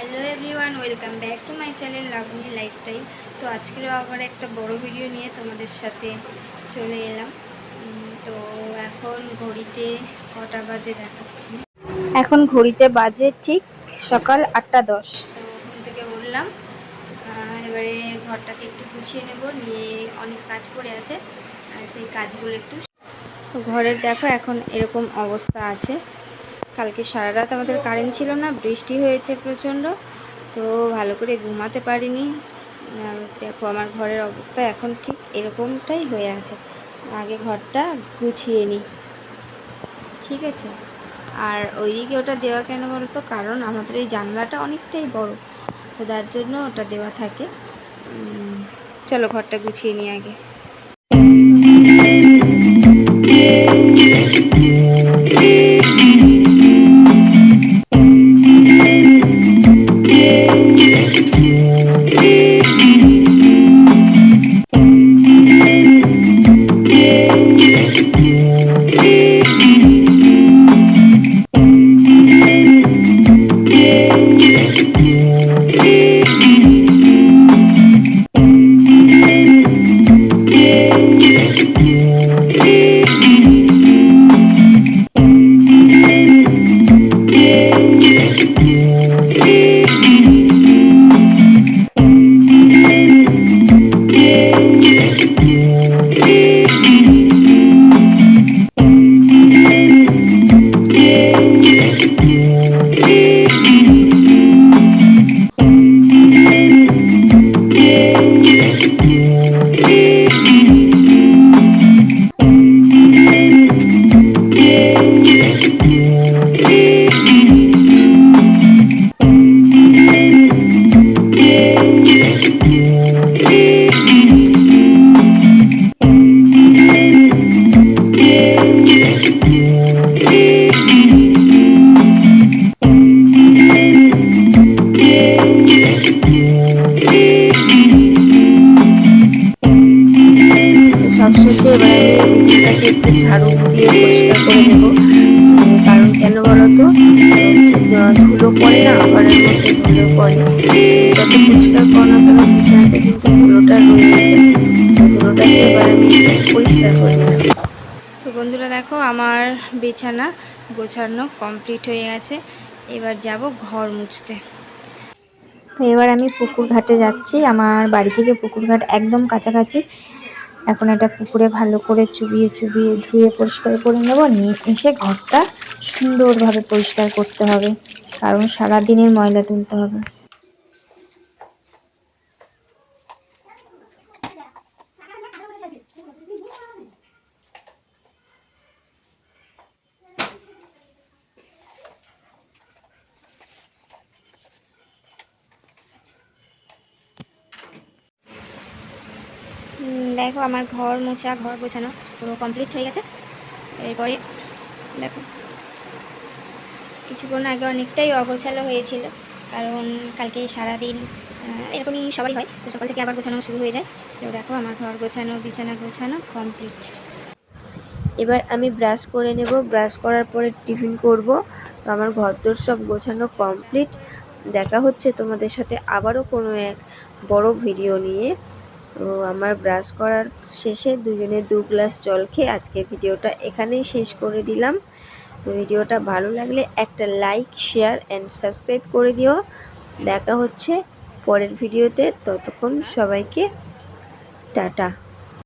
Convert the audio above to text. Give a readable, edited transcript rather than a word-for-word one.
Hello everyone, welcome back to my channel Laboni lifestyle. তো আজকেরও আবার একটা বড় ভিডিও নিয়ে তোমাদের সাথে চলে এলাম। তো এখন ঘড়িতে কটা বাজে দেখাচ্ছি। এখন ঘড়িতে বাজে ঠিক সকাল 8:10। তো ঘুম থেকে উঠলাম, এবারে ঘরটাকে একটু গুছিয়ে নেব, নিয়ে অনেক কাজ পড়ে আছে আর সেই কাজগুলো একটু। ঘরের দেখো এখন এরকম অবস্থা আছে। কালকে সারা রাত আমাদের কারেন্ট ছিল না, বৃষ্টি হয়েছে প্রচণ্ড, তো ভালো করে ঘুমাতে পারিনি। দেখো আমার ঘরের অবস্থা এখন ঠিক এরকমটাই হয়ে আছে। আগে ঘরটা গুছিয়ে নিই, ঠিক আছে। আর ওইদিকে ওটা দেওয়া কেন বলতো, কারণ আমাদের এই জানলাটা অনেকটাই বড়, তো তার জন্য ওটা দেওয়া থাকে। চলো ঘরটা গুছিয়ে নিই আগে। সবশেষে এবার আমি বিছানাটাকে একটু ঝাড়ু দিয়ে পরিষ্কার করে নেব। কারণ কেন বলো তো, ধুলো পড়ে না, ঘরের মধ্যে ধুলো পড়ে। যত পরিষ্কার করো না কেন বিছানাতে কিন্তু ধুলোটা রয়ে যায়। তো ধুলোটাকে এবার আমি একটু পরিষ্কার করে নিলাম। তো বন্ধুরা দেখো আমার বিছানা গোছানো কমপ্লিট হয়ে গেছে। এবার যাব ঘর মুছতে। তো এবার আমি পুকুর ঘাটে যাচ্ছি। আমার বাড়ি থেকে পুকুর ঘাট একদম কাছাকাছি। এখন এটা পুকুরে ভালো করে চুবিয়ে চুবিয়ে ধুয়ে পরিষ্কার করে নেব, নিয়ে এসে ঘরটা সুন্দরভাবে পরিষ্কার করতে হবে, কারণ সারা দিনের ময়লা তুলতে হবে। দেখো আমার ঘর মোছা, ঘর গোছানো পুরো কমপ্লিট হয়ে গেছে। এরপরে দেখো কিছুক্ষণ আগে অনেকটাই অগোছালো হয়েছিল, কারণ কালকে সারাদিন এরকমই সবাই হয়, তো সকাল থেকে আবার গোছানো শুরু হয়ে যায়। তো দেখো আমার ঘর গোছানো, বিছানা গোছানো কমপ্লিট। এবার আমি ব্রাশ করে নেব, ব্রাশ করার পরে টিফিন করব। তো আমার ঘরদোর সব গোছানো কমপ্লিট। দেখা হচ্ছে তোমাদের সাথে আবারও কোনো এক বড় ভিডিও নিয়ে। তো আমার ব্রাশ করার শেষে দুজনে 2 গ্লাস জল খেয়ে আজকে ভিডিওটা এখানেই শেষ করে দিলাম। তো ভিডিওটা ভালো লাগলে একটা লাইক, শেয়ার অ্যান্ড সাবস্ক্রাইব করে দিও। দেখা হচ্ছে পরের ভিডিওতে, ততক্ষণ সবাইকে টাটা।